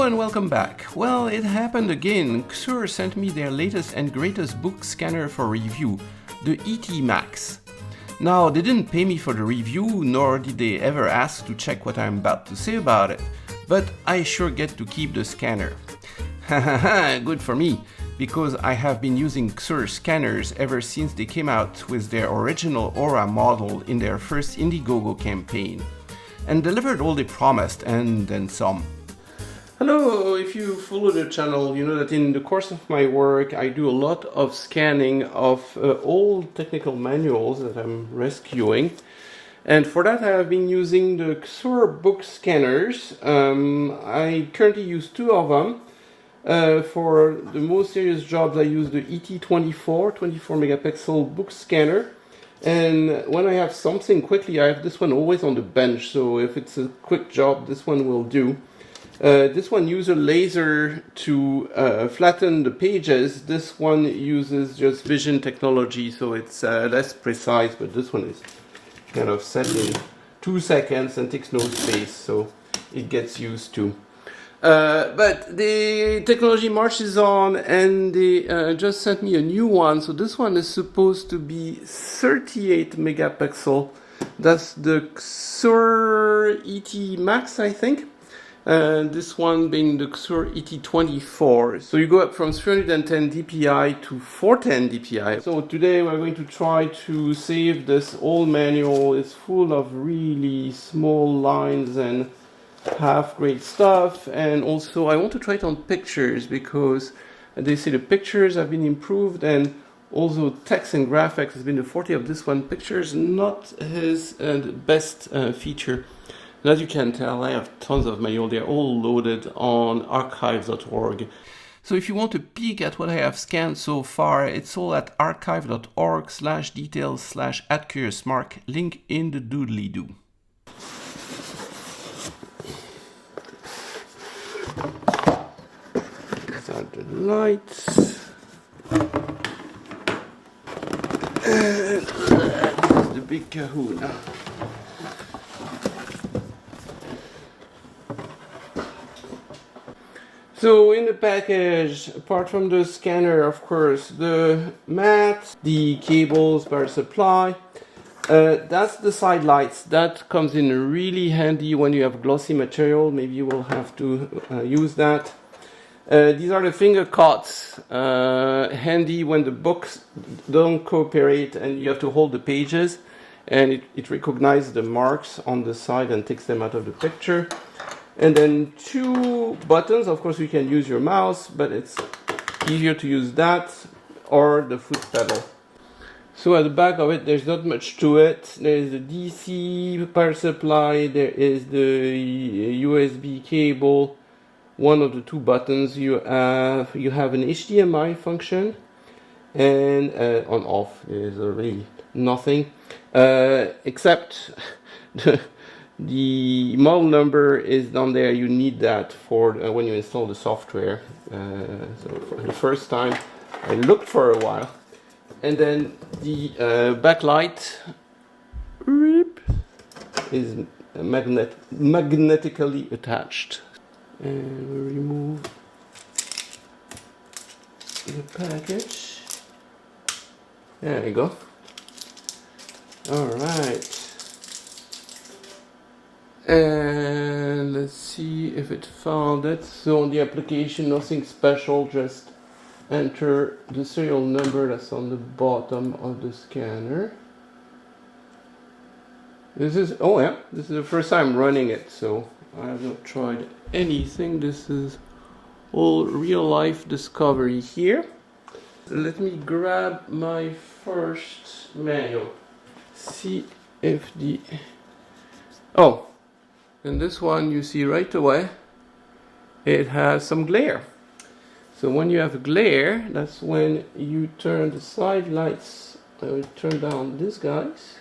and welcome back. Well, it happened again. CZUR sent me their latest and greatest book scanner for review, the ET Max. Now, they didn't pay me for the review, nor did they ever ask to check what I'm about to say about it, but I sure get to keep the scanner. Hahaha, good for me, because I have been using CZUR scanners ever since they came out with their original Aura model in their first Indiegogo campaign, and delivered all they promised and then some. Hello, if you follow the channel, you know that in the course of my work I do a lot of scanning of old technical manuals that I'm rescuing, and for that I have been using the CZUR book scanners. I currently use two of them. For the most serious jobs I use the ET24 24 megapixel book scanner, and when I have something quickly I have this one always on the bench, so if it's a quick job this one will do. This one uses a laser to flatten the pages. This one uses just vision technology, so it's less precise, but this one is kind of set in 2 seconds and takes no space, so it gets used to. But the technology marches on, and they just sent me a new one. So this one is supposed to be 38 megapixel. That's the CZUR ET Max, I think. This one being the CZUR ET24. So you go up from 310 dpi to 410 dpi. So today we're going to try to save this old manual. It's full of really small lines and half-grade stuff, and also I want to try it on pictures because they say the pictures have been improved, and also text and graphics has been the forte of this one. Pictures not his best feature. And as you can tell, I have tons of manual. They're all loaded on archive.org. So if you want to peek at what I have scanned so far, it's all at archive.org/details/@CuriousMarc, link in the doodly-doo. Start the lights. And that's the big kahuna. So in the package, apart from the scanner, of course, the mat, the cables, power supply, that's the side lights. That comes in really handy when you have glossy material. Maybe you will have to use that. These are the finger cots, handy when the books don't cooperate and you have to hold the pages, and it recognizes the marks on the side and takes them out of the picture. And then two buttons. Of course you can use your mouse, but it's easier to use that or the foot pedal. So at the back of it there's not much to it. There's the DC power supply, there is the USB cable, one of the two buttons. You have an HDMI function, and on off is really nothing except the model number is down there. You need that for when you install the software. So for the first time I looked for a while. And then the backlight is magnetically attached. And we remove the package. There you go. Alright. And let's see if it found it. So on the application, nothing special, just enter the serial number that's on the bottom of the scanner. This is the first time running it, so I have not tried anything. This is all real life discovery here. Let me grab my first manual. See if the... Oh, and this one you see right away, it has some glare. So when you have glare, that's when you turn the side lights, turn down these guys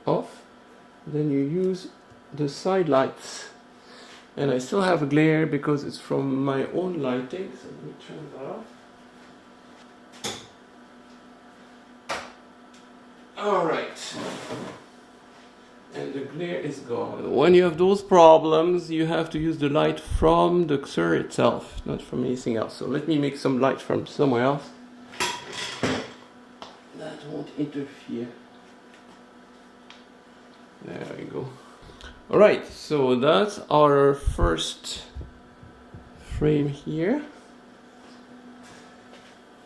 off, then you use the side lights. And I still have a glare because it's from my own lighting, so let me turn that off. Alright. And and the glare is gone. When you have those problems, you have to use the light from the CZUR itself, not from anything else. So let me make some light from somewhere else. That won't interfere. There we go. Alright, so that's our first frame here.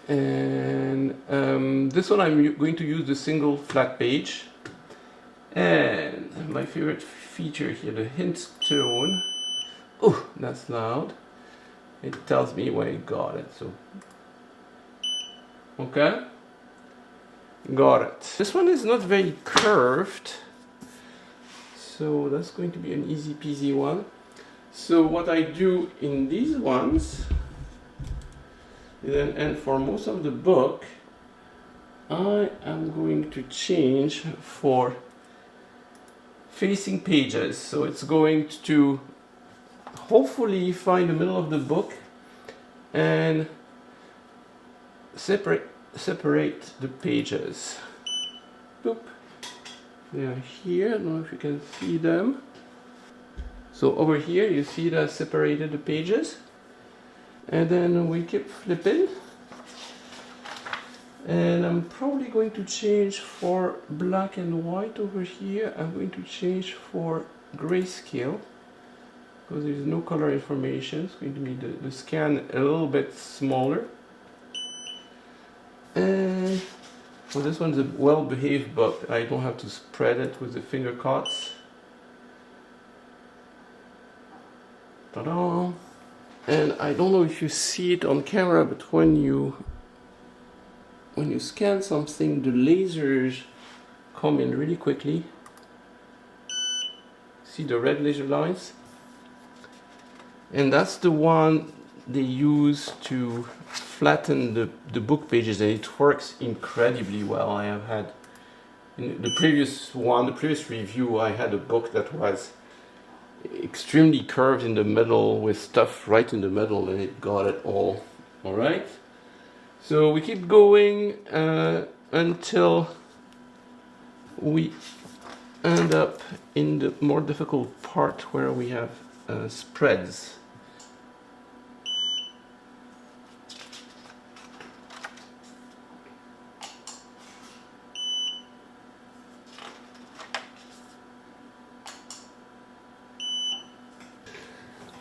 And this one I'm going to use the single flat page. And my favorite feature here, the hint tone. Oh, that's loud. It tells me when I got it, so. Okay. Got it. This one is not very curved. So that's going to be an easy peasy one. So what I do in these ones, and for most of the book, I am going to change for facing pages. So it's going to hopefully find the middle of the book and separate the pages. Boop. They are here. I don't know if you can see them. So over here you see that I separated the pages, and then we keep flipping, and I'm probably going to change for black and white over here. I'm going to change for grayscale because there's no color information. It's going to be the scan a little bit smaller. And well, this one's a well-behaved book. I don't have to spread it with the finger cots. Ta-da! And I don't know if you see it on camera, but when you scan something, the lasers come in really quickly. See the red laser lines? And that's the one they use to flatten the book pages, and it works incredibly well. I have had, in the previous review, I had a book that was extremely curved in the middle with stuff right in the middle, and it got it all. Alright, so we keep going until we end up in the more difficult part where we have spreads.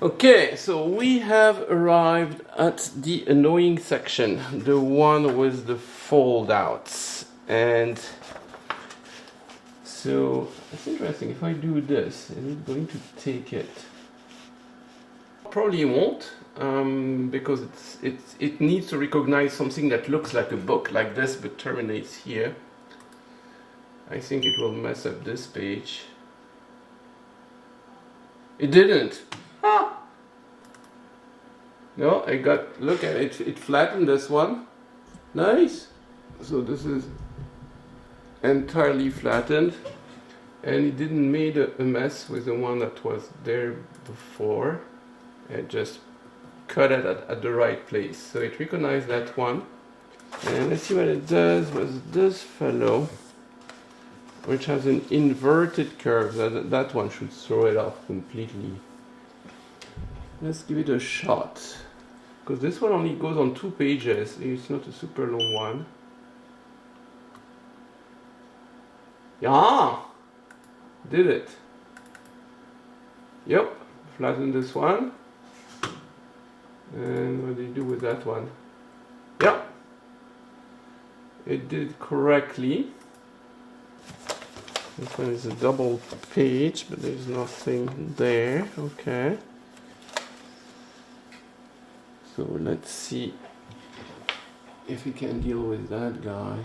Okay, so we have arrived at the annoying section, the one with the fold outs. And so it's interesting, if I do this, is it going to take it? Probably won't, because it needs to recognize something that looks like a book like this but terminates here. I think it will mess up this page. It didn't. Ah. No, I got, look at it, it flattened this one. Nice. So this is entirely flattened, and it didn't make a mess with the one that was there before. It just cut it at the right place. So it recognized that one. And let's see what it does with this fellow, which has an inverted curve. That one should throw it off completely. Let's give it a shot, because this one only goes on 2 pages. It's not a super long one. Yeah, did it. Yep, flatten this one. And what do you do with that one? Yep, it did correctly. This one is a double page, but there's nothing there. Okay. So let's see if we can deal with that guy.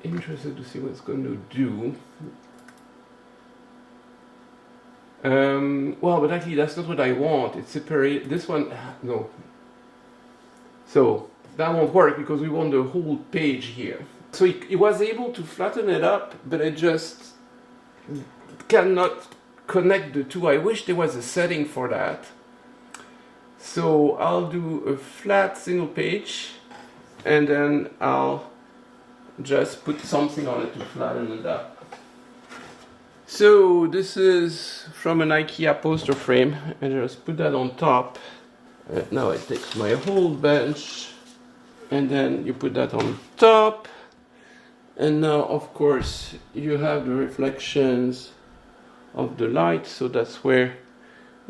Interested to see what it's going to do. Well, but actually that's not what I want. It's separate. This one, no. So that won't work because we want the whole page here. So it was able to flatten it up, but it just cannot connect the two. I wish there was a setting for that. So I'll do a flat single page, and then I'll just put something on it to flatten it up. So this is from an IKEA poster frame, and just put that on top. Now I take my whole bench, and then you put that on top. And now, of course, you have the reflections of the light, so that's where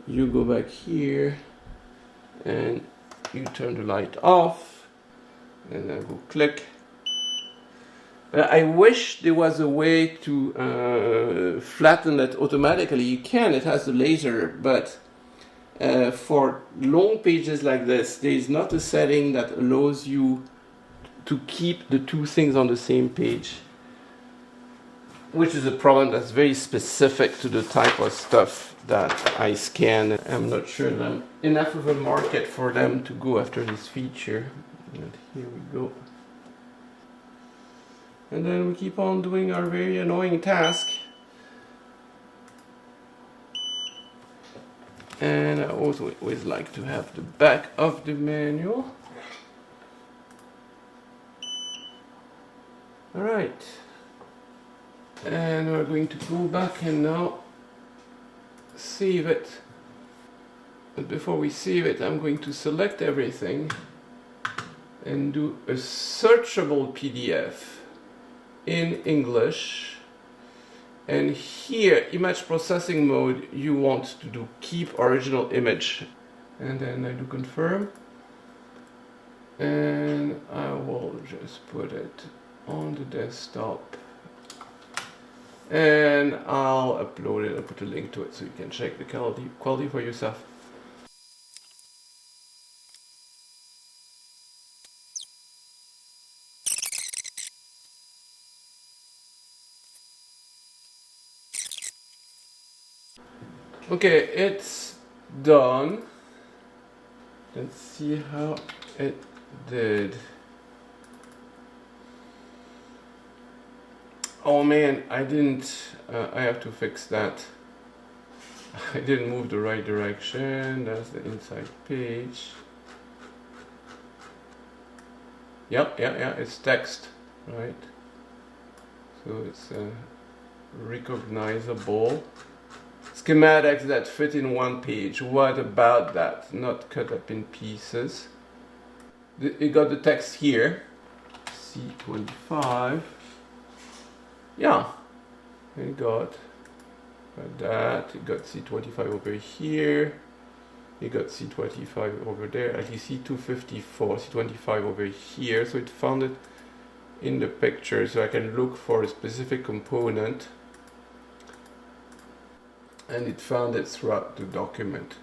you go back here and you turn the light off, and then go click. I wish there was a way to flatten it automatically. You can, it has the laser, but for long pages like this, there is not a setting that allows you to keep the two things on the same page, which is a problem that's very specific to the type of stuff that I scan. I'm not sure that I'm enough of a market for them to go after this feature. And here we go. And then we keep on doing our very annoying task. And I also always like to have the back of the manual. Alright. And we're going to go back and now save it. But before we save it, I'm going to select everything and do a searchable PDF in English. And here, image processing mode, you want to do keep original image. And then I do confirm. And I will just put it on the desktop. And I'll upload it. I'll put a link to it so you can check the quality for yourself. Okay, it's done. Let's see how it did. Oh man, I have to fix that. I didn't move the right direction. That's the inside page. Yep, yeah, it's text, right? So it's recognizable. Schematics that fit in one page. What about that? Not cut up in pieces. It got the text here. C25. Yeah. It got that. It got C25 over here. It got C25 over there. At least C254, C25 over here. So it found it in the picture. So I can look for a specific component. And it found it throughout the document.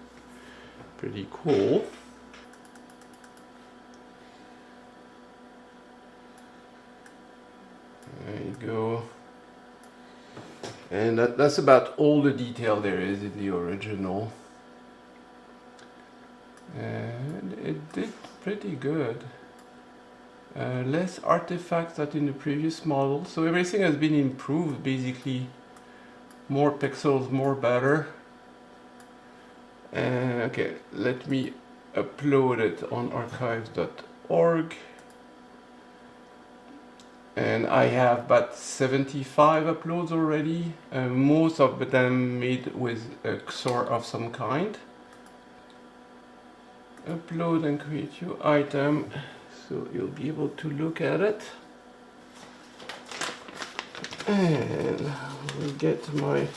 Pretty cool. There you go. And that's about all the detail there is in the original. And it did pretty good. Less artifacts than in the previous model. So everything has been improved basically. More pixels, more better. Okay, let me upload it on archives.org. And I have about 75 uploads already. Most of them made with a CZUR of some kind. Upload and create your item, so you'll be able to look at it. And we'll get my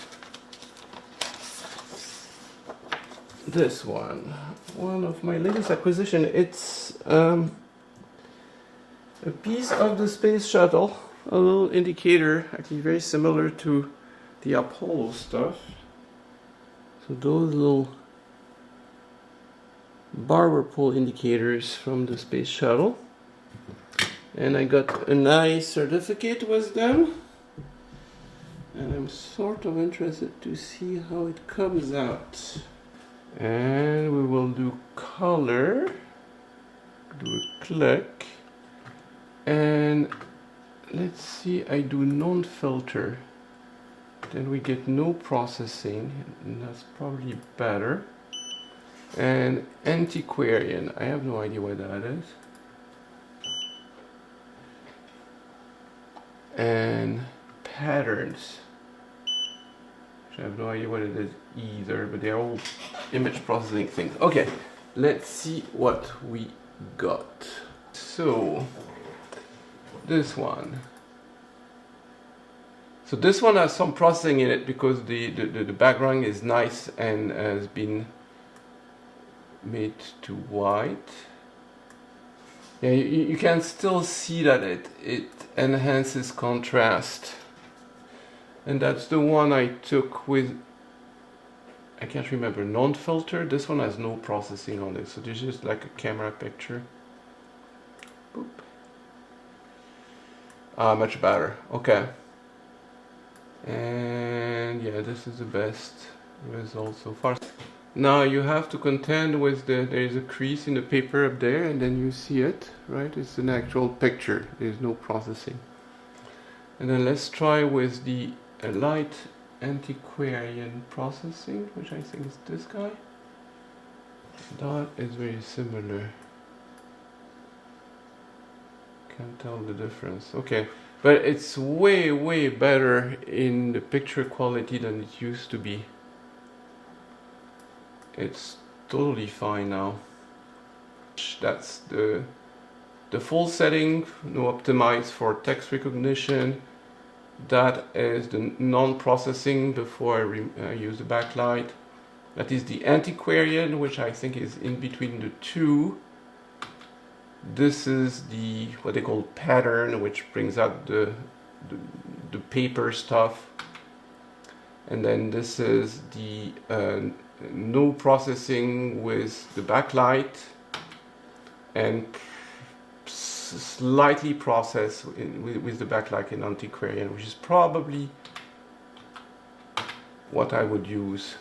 this one of my latest acquisition. It's a piece of the space shuttle, a little indicator, actually very similar to the Apollo stuff. So those little barber pole indicators from the space shuttle, and I got a nice certificate with them. And I'm sort of interested to see how it comes out. And we will do color, do a click, and let's see, I do non-filter. Then we get no processing, and that's probably better. And antiquarian, I have no idea what that is. and patterns. I have no idea what it is either, but they're all image processing things. Okay, let's see what we got. So, this one. So this one has some processing in it because the background is nice and has been made to white. Yeah, you can still see that it enhances contrast. And that's the one I took with, I can't remember, non-filter. This one has no processing on it, so this is just like a camera picture. Boop. Ah, much better. Okay. And yeah, this is the best result so far. Now you have to contend with there is a crease in the paper up there, and then you see it, right? It's an actual picture. There's no processing. And then let's try with the light antiquarian processing, which I think is this guy. That is very similar. Can't tell the difference. Okay, but it's way better in the picture quality than it used to be. It's totally fine now. That's the full setting, no optimize for text recognition. That is the non-processing before I use the backlight. That is the antiquarian, which I think is in between the two. This is the what they call pattern, which brings out the paper stuff. And then this is the no processing with the backlight and slightly processed with the backlight in antiquarian, which is probably what I would use.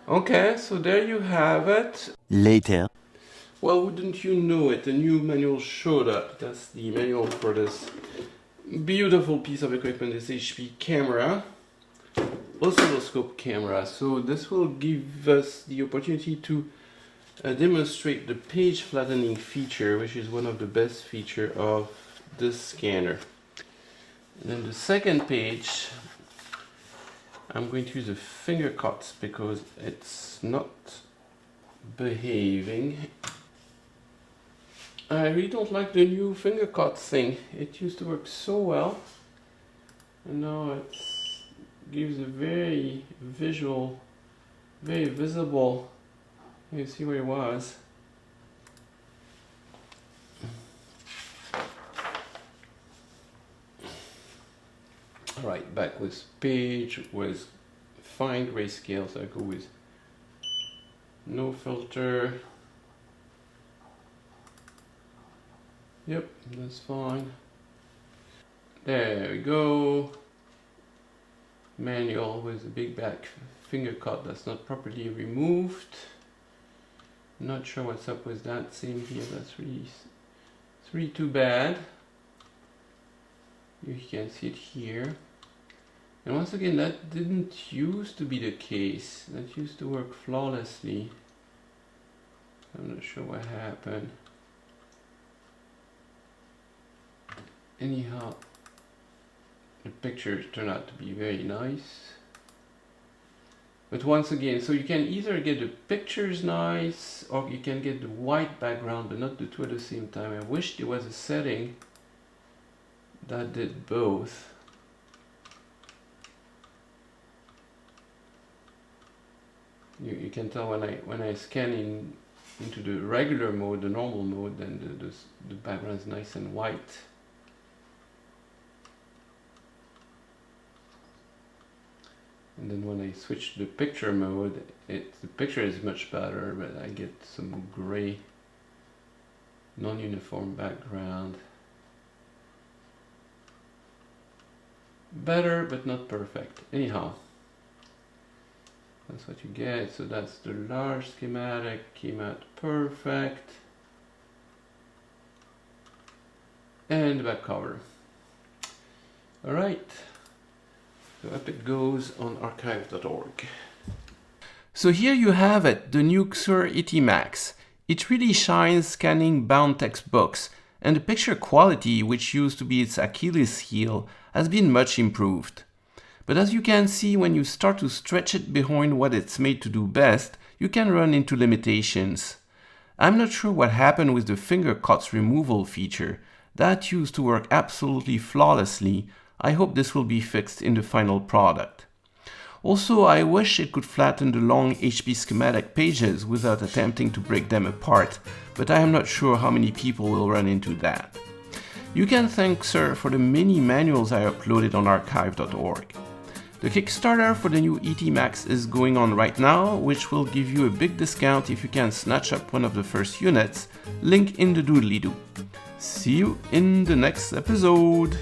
Okay, so there you have it. Later. Well, wouldn't you know it, a new manual showed up. That's the manual for this beautiful piece of equipment, this HP camera, oscilloscope camera. So this will give us the opportunity to demonstrate the page flattening feature, which is one of the best features of this scanner. And then the second page, I'm going to use a finger cuts because it's not behaving. I really don't like the new finger cut thing. It used to work so well, and now it gives a very visual, very visible. You see where it was. Alright, back with page with fine grayscale, so I go with no filter. Yep, that's fine. There we go. Manual with a big back finger cut that's not properly removed. Not sure what's up with that. Same here, that's really too bad. You can see it here. And once again, that didn't used to be the case. That used to work flawlessly. I'm not sure what happened. Anyhow, the pictures turn out to be very nice. But once again, so you can either get the pictures nice or you can get the white background, but not the two at the same time. I wish there was a setting that did both. You can tell when I scan into the regular mode, the normal mode, then the background is nice and white. And then when I switch to the picture mode, the picture is much better, but I get some gray, non-uniform background. Better, but not perfect. Anyhow, that's what you get. So that's the large schematic, came out perfect. And the back cover. Alright. So up it goes on archive.org. So here you have it, the new CZUR ET Max. It really shines scanning bound textbooks, and the picture quality, which used to be its Achilles heel, has been much improved. But as you can see, when you start to stretch it behind what it's made to do best, you can run into limitations. I'm not sure what happened with the finger cots removal feature. That used to work absolutely flawlessly. I hope this will be fixed in the final product. Also, I wish it could flatten the long HP schematic pages without attempting to break them apart, but I am not sure how many people will run into that. You can thank CZUR for the many manuals I uploaded on archive.org. The Kickstarter for the new ET Max is going on right now, which will give you a big discount if you can snatch up one of the first units, link in the doodly-doo. See you in the next episode!